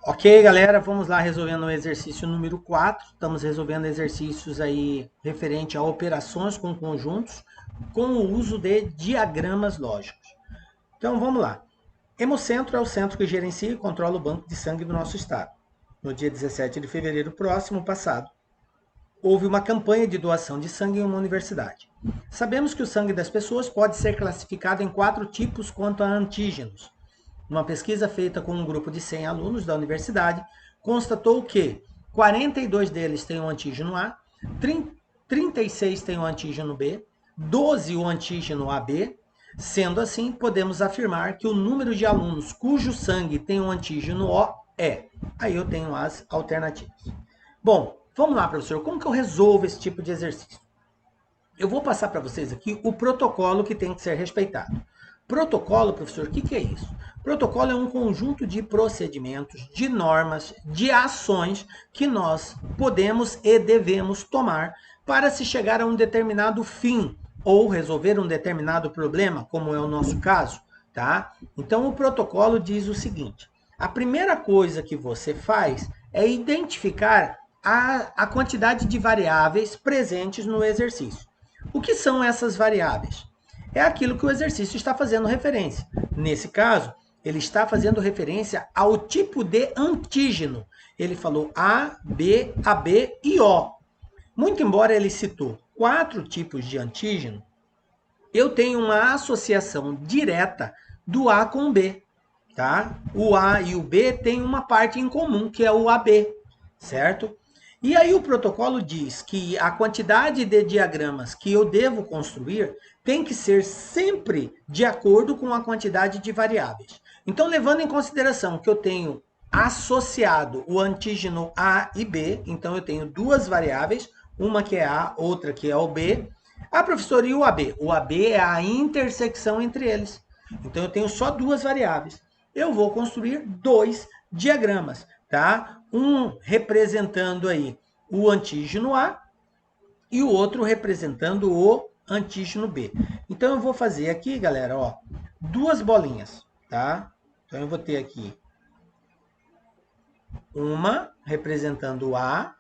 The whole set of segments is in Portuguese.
Ok, galera, vamos lá resolvendo o exercício número 4. Estamos resolvendo exercícios aí referente a operações com conjuntos com o uso de diagramas lógicos. Então, vamos lá. Hemocentro é o centro que gerencia e controla o banco de sangue do nosso estado. No dia 17 de fevereiro próximo passado, houve uma campanha de doação de sangue em uma universidade. Sabemos que o sangue das pessoas pode ser classificado em 4 tipos quanto a antígenos. Uma pesquisa feita com um grupo de 100 alunos da universidade constatou que 42 deles têm o antígeno A, 36 têm o antígeno B, 12 o antígeno AB. Sendo assim, podemos afirmar que o número de alunos cujo sangue tem o antígeno O é. Aí eu tenho as alternativas. Bom, vamos lá, professor. Como que eu resolvo esse tipo de exercício? Eu vou passar para vocês aqui o protocolo que tem que ser respeitado. Protocolo, professor, o que é isso? Protocolo é um conjunto de procedimentos, de normas, de ações que nós podemos e devemos tomar para se chegar a um determinado fim ou resolver um determinado problema, como é o nosso caso, tá? Então o protocolo diz o seguinte: a primeira coisa que você faz é identificar a quantidade de variáveis presentes no exercício. O que são essas variáveis? É aquilo que o exercício está fazendo referência. Nesse caso, ele está fazendo referência ao tipo de antígeno. Ele falou A, B, AB e O. Muito embora ele citou 4 tipos de antígeno, eu tenho uma associação direta do A com o B, tá? O A e o B têm uma parte em comum, que é o AB, certo? E aí o protocolo diz que a quantidade de diagramas que eu devo construir tem que ser sempre de acordo com a quantidade de variáveis. Então, levando em consideração que eu tenho associado o antígeno A e B, então eu tenho duas variáveis, uma que é A, outra que é o B. Ah, professor, e o AB? O AB é a intersecção entre eles. Então eu tenho só duas variáveis. Eu vou construir dois diagramas, tá? Um representando aí o antígeno A e o outro representando o antígeno B. Então eu vou fazer aqui, galera, ó, duas bolinhas, tá? Então eu vou ter aqui uma representando o A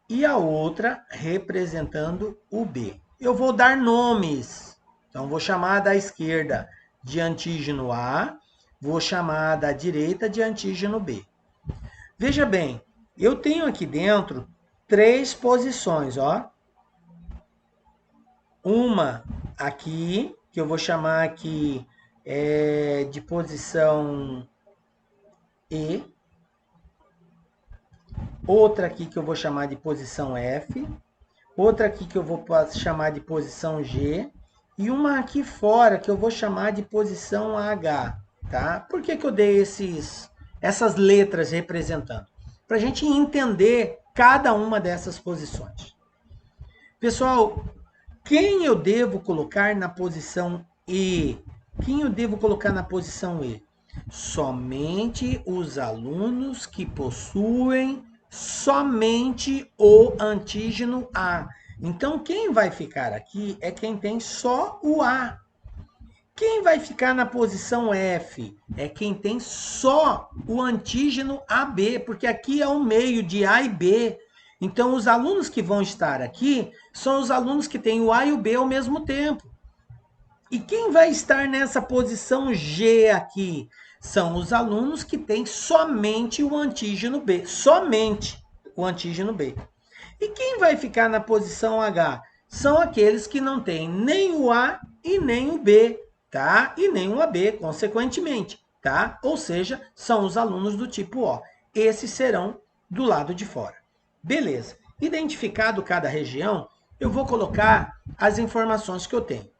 e a outra representando o B. Eu vou dar nomes. Então vou chamar da esquerda de antígeno A, vou chamar da direita de antígeno B. Veja bem, eu tenho aqui dentro 3 posições, ó. Uma aqui, que eu vou chamar aqui de posição E. Outra aqui que eu vou chamar de posição F. Outra aqui que eu vou chamar de posição G. E uma aqui fora que eu vou chamar de posição H. Tá? Por que eu dei essas letras representando? Para a gente entender cada uma dessas posições. Pessoal, quem eu devo colocar na posição E? Quem eu devo colocar na posição E? Somente os alunos que possuem somente o antígeno A. Então, quem vai ficar aqui é quem tem só o A. Quem vai ficar na posição F é quem tem só o antígeno AB, porque aqui é o meio de A e B. Então, os alunos que vão estar aqui são os alunos que têm o A e o B ao mesmo tempo. E quem vai estar nessa posição G aqui? São os alunos que têm somente o antígeno B. Somente o antígeno B. E quem vai ficar na posição H? São aqueles que não têm nem o A e nem o B, tá? E nem o AB, consequentemente, tá? Ou seja, são os alunos do tipo O. Esses serão do lado de fora. Beleza. Identificado cada região, eu vou colocar as informações que eu tenho.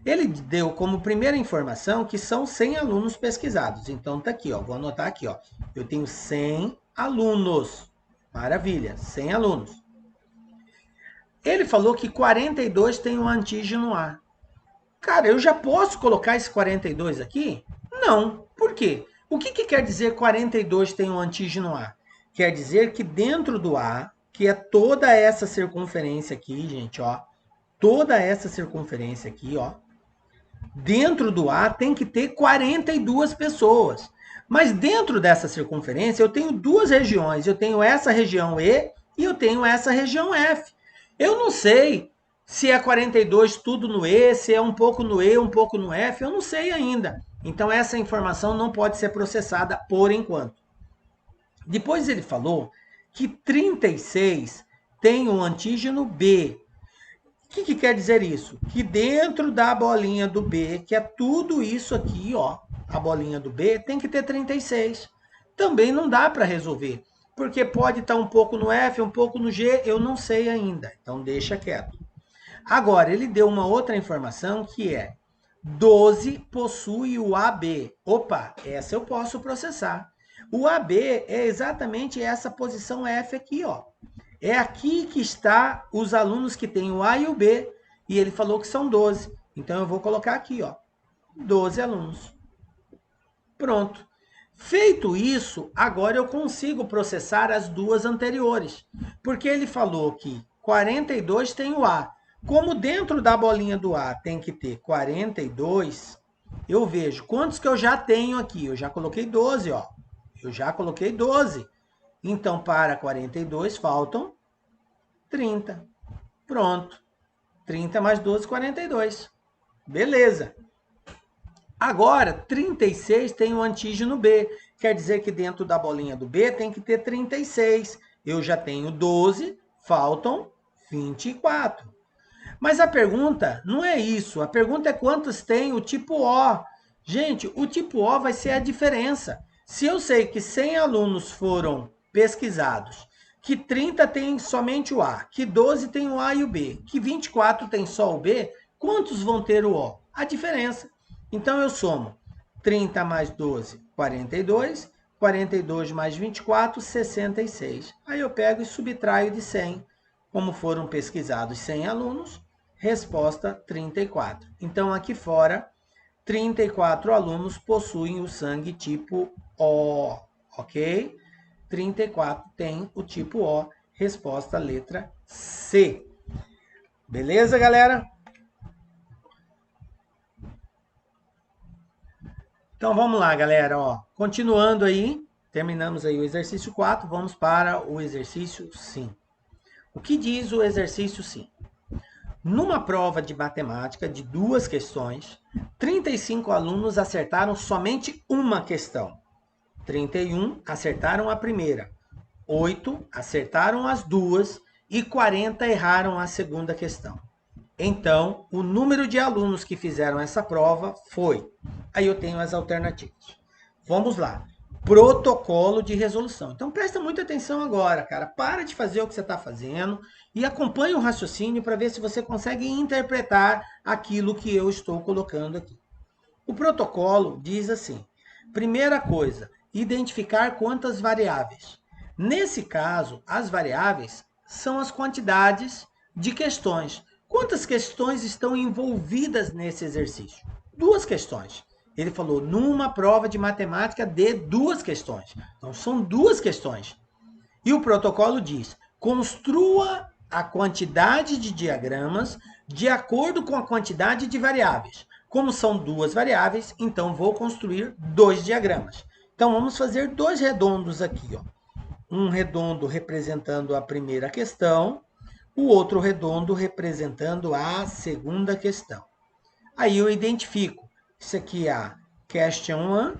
Ele deu como primeira informação que são 100 alunos pesquisados. Então tá aqui, ó, vou anotar aqui, ó. Eu tenho 100 alunos. Maravilha, 100 alunos. Ele falou que 42 tem o antígeno A. Cara, eu já posso colocar esse 42 aqui? Não. Por quê? O que quer dizer 42 tem o antígeno A? Quer dizer que dentro do A, que é toda essa circunferência aqui, gente, ó, toda essa circunferência aqui, ó, dentro do A tem que ter 42 pessoas. Mas dentro dessa circunferência eu tenho duas regiões. Eu tenho essa região E e eu tenho essa região F. Eu não sei se é 42 tudo no E, se é um pouco no E, um pouco no F, eu não sei ainda. Então essa informação não pode ser processada por enquanto. Depois ele falou que 36 tem um antígeno B. O que quer dizer isso? Que dentro da bolinha do B, que é tudo isso aqui, ó, a bolinha do B, tem que ter 36. Também não dá para resolver, porque pode estar um pouco no F, um pouco no G, eu não sei ainda. Então deixa quieto. Agora, ele deu uma outra informação que é 12 possui o AB. Opa, essa eu posso processar. O AB é exatamente essa posição F aqui, ó. É aqui que está os alunos que têm o A e o B, e ele falou que são 12. Então eu vou colocar aqui, ó, 12 alunos. Pronto. Feito isso, agora eu consigo processar as duas anteriores, porque ele falou que 42 tem o A. Como dentro da bolinha do A tem que ter 42, eu vejo quantos que eu já tenho aqui. Eu já coloquei 12, ó. Eu já coloquei 12. Então, para 42, faltam 30. Pronto. 30 mais 12, 42. Beleza. Agora, 36 tem o antígeno B. Quer dizer que dentro da bolinha do B tem que ter 36. Eu já tenho 12, faltam 24. Mas a pergunta não é isso. A pergunta é quantos tem o tipo O. Gente, o tipo O vai ser a diferença. Se eu sei que 100 alunos foram pesquisados, que 30 tem somente o A, que 12 tem o A e o B, que 24 tem só o B, quantos vão ter o O? A diferença. Então eu somo 30 mais 12, 42, 42 mais 24, 66. Aí eu pego e subtraio de 100. Como foram pesquisados 100 alunos, resposta 34. Então aqui fora, 34 alunos possuem o sangue tipo O, ok? 34 tem o tipo O, resposta letra C. Beleza, galera? Então vamos lá, galera, ó. Continuando aí, terminamos aí o exercício 4, vamos para o exercício 5. O que diz o exercício 5? Numa prova de matemática de 2 questões, 35 alunos acertaram somente uma questão. 31 acertaram a primeira, 8 acertaram as duas e 40 erraram a segunda questão. Então, o número de alunos que fizeram essa prova foi... Aí eu tenho as alternativas. Vamos lá. Protocolo de resolução. Então, presta muita atenção agora, cara. Para de fazer o que você está fazendo e acompanhe o raciocínio para ver se você consegue interpretar aquilo que eu estou colocando aqui. O protocolo diz assim: primeira coisa, identificar quantas variáveis. Nesse caso, as variáveis são as quantidades de questões. Quantas questões estão envolvidas nesse exercício? 2 questões. Ele falou numa prova de matemática de 2 questões. Então, são 2 questões. E o protocolo diz: construa a quantidade de diagramas de acordo com a quantidade de variáveis. Como são 2 variáveis, então vou construir 2 diagramas. Então, vamos fazer 2 redondos aqui, ó. Um redondo representando a primeira questão, o outro redondo representando a segunda questão. Aí eu identifico. Isso aqui é a question 1,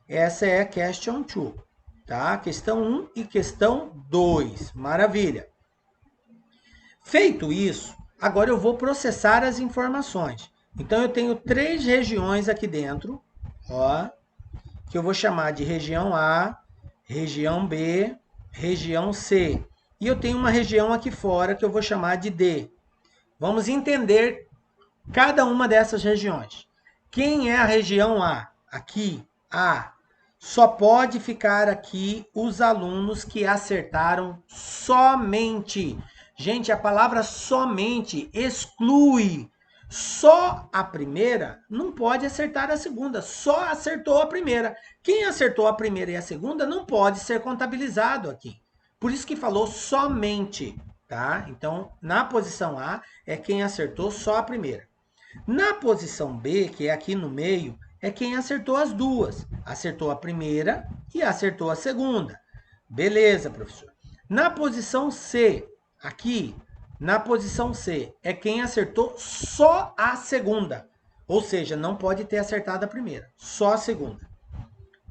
essa é a question 2. Tá? Questão 1 e questão 2. Maravilha. Feito isso, agora eu vou processar as informações. Então eu tenho 3 regiões aqui dentro, ó, que eu vou chamar de região A, região B, região C. E eu tenho uma região aqui fora que eu vou chamar de D. Vamos entender cada uma dessas regiões. Quem é a região A? Aqui, A. Só pode ficar aqui os alunos que acertaram somente. Gente, a palavra somente exclui. Só a primeira não pode acertar a segunda. Só acertou a primeira. Quem acertou a primeira e a segunda não pode ser contabilizado aqui. Por isso que falou somente, tá? Então, na posição A é quem acertou só a primeira. Na posição B, que é aqui no meio, é quem acertou as duas. Acertou a primeira e acertou a segunda. Beleza, professor. Na posição C, aqui, na posição C, é quem acertou só a segunda. Ou seja, não pode ter acertado a primeira, só a segunda.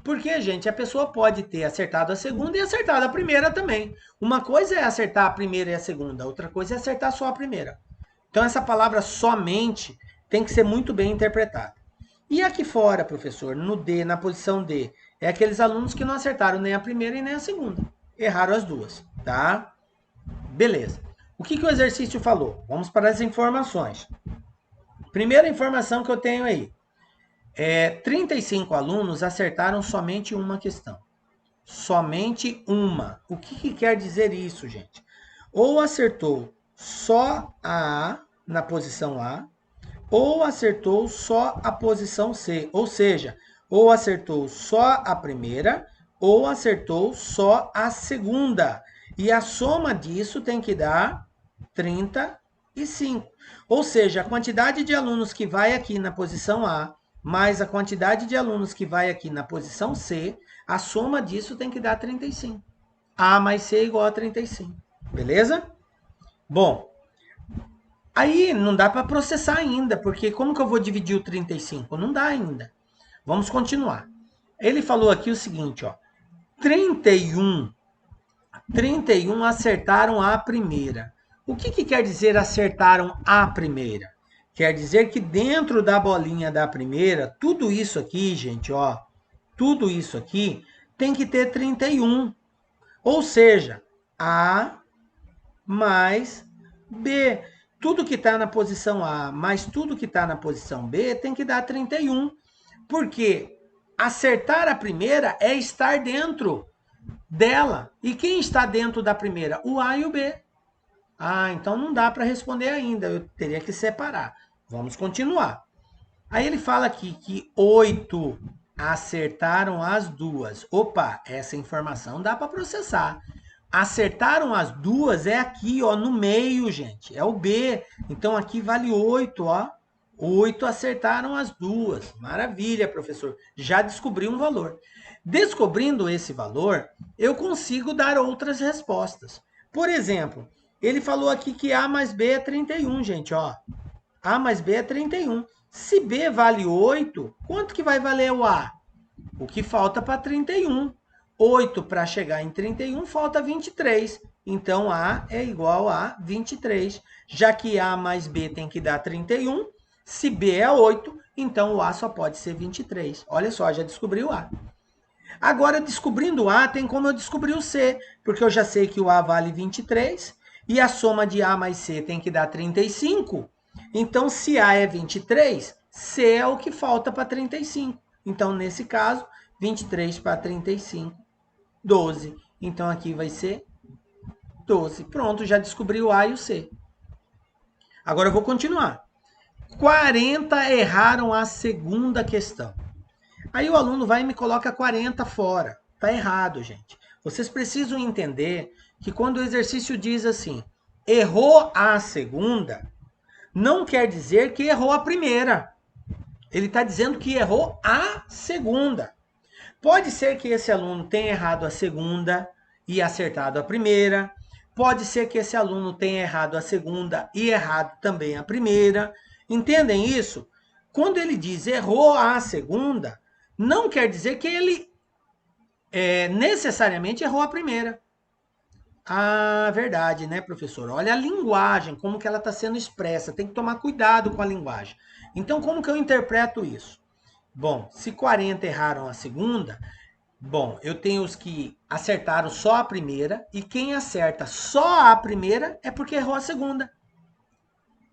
Porque, gente, a pessoa pode ter acertado a segunda e acertado a primeira também. Uma coisa é acertar a primeira e a segunda, outra coisa é acertar só a primeira. Então, essa palavra somente tem que ser muito bem interpretada. E aqui fora, professor, no D, na posição D, é aqueles alunos que não acertaram nem a primeira e nem a segunda. Erraram as duas, tá? Beleza. O que o exercício falou? Vamos para as informações. Primeira informação que eu tenho aí. 35 alunos acertaram somente uma questão. Somente uma. O que quer dizer isso, gente? Ou acertou só a A na posição A, ou acertou só a posição C. Ou seja, ou acertou só a primeira, ou acertou só a segunda. E a soma disso tem que dar 35. Ou seja, a quantidade de alunos que vai aqui na posição A, mais a quantidade de alunos que vai aqui na posição C, a soma disso tem que dar 35. A mais C é igual a 35. Beleza? Bom, aí não dá para processar ainda, porque como que eu vou dividir o 35? Não dá ainda. Vamos continuar. Ele falou aqui o seguinte, ó. 31 acertaram a primeira. O que quer dizer acertaram a primeira? Quer dizer que dentro da bolinha da primeira, tudo isso aqui, gente, ó, tudo isso aqui tem que ter 31. Ou seja, A mais B. Tudo que está na posição A mais tudo que está na posição B tem que dar 31. Porque acertar a primeira é estar dentro dela. E quem está dentro da primeira? O A e o B. Ah, então não dá para responder ainda. Eu teria que separar. Vamos continuar. Aí ele fala aqui que 8 acertaram as duas. Opa, essa informação dá para processar. Acertaram as duas é aqui, ó, no meio, gente. É o B. Então aqui vale 8, ó. 8 acertaram as duas. Maravilha, professor. Já descobri um valor. Descobrindo esse valor, eu consigo dar outras respostas. Por exemplo, ele falou aqui que A mais B é 31, gente, ó. A mais B é 31. Se B vale 8, quanto que vai valer o A? O que falta para 31. 8 para chegar em 31, falta 23. Então, A é igual a 23. Já que A mais B tem que dar 31, se B é 8, então o A só pode ser 23. Olha só, já descobri o A. Agora, descobrindo o A, tem como eu descobrir o C, porque eu já sei que o A vale 23, e a soma de A mais C tem que dar 35. Então, se A é 23, C é o que falta para 35. Então, nesse caso, 23 para 35, 12. Então, aqui vai ser 12. Pronto, já descobri o A e o C. Agora eu vou continuar. 40 erraram a segunda questão. Aí o aluno vai e me coloca 40 fora. Tá errado, gente. Vocês precisam entender que quando o exercício diz assim, errou a segunda, não quer dizer que errou a primeira. Ele está dizendo que errou a segunda. Pode ser que esse aluno tenha errado a segunda e acertado a primeira. Pode ser que esse aluno tenha errado a segunda e errado também a primeira. Entendem isso? Quando ele diz errou a segunda, não quer dizer que ele necessariamente errou a primeira. Ah, verdade, né, professor? Olha a linguagem, como que ela está sendo expressa. Tem que tomar cuidado com a linguagem. Então, como que eu interpreto isso? Bom, se 40 erraram a segunda, bom, eu tenho os que acertaram só a primeira, e quem acerta só a primeira é porque errou a segunda.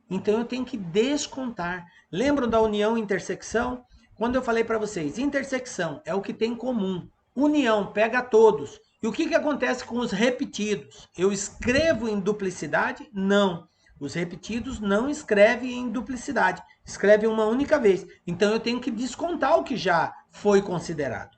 Então, eu tenho que descontar. Lembram da união e intersecção? Quando eu falei para vocês, intersecção é o que tem em comum. União pega todos. E o que acontece com os repetidos? Eu escrevo em duplicidade? Não. Os repetidos não escrevem em duplicidade. Escrevem uma única vez. Então, eu tenho que descontar o que já foi considerado.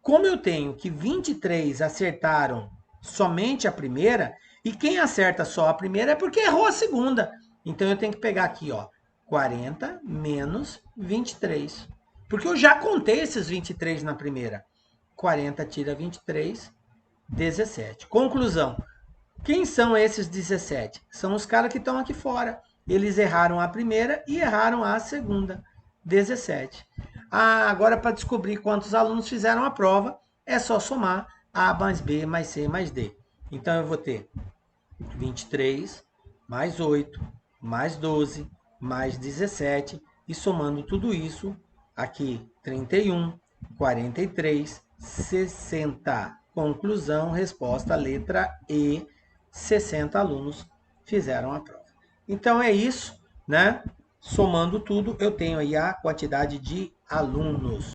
Como eu tenho que 23 acertaram somente a primeira, e quem acerta só a primeira é porque errou a segunda. Então, eu tenho que pegar aqui, ó, 40 menos 23. Porque eu já contei esses 23 na primeira. 40 tira 23, 17. Conclusão. Quem são esses 17? São os caras que estão aqui fora. Eles erraram a primeira e erraram a segunda. 17. Agora, para descobrir quantos alunos fizeram a prova, é só somar A mais B mais C mais D. Então, eu vou ter 23, mais 8, mais 12, mais 17. E somando tudo isso, aqui 31, 43, 60. Conclusão, resposta, letra E, 60 alunos fizeram a prova. Então é isso, né? Somando tudo, eu tenho aí a quantidade de alunos.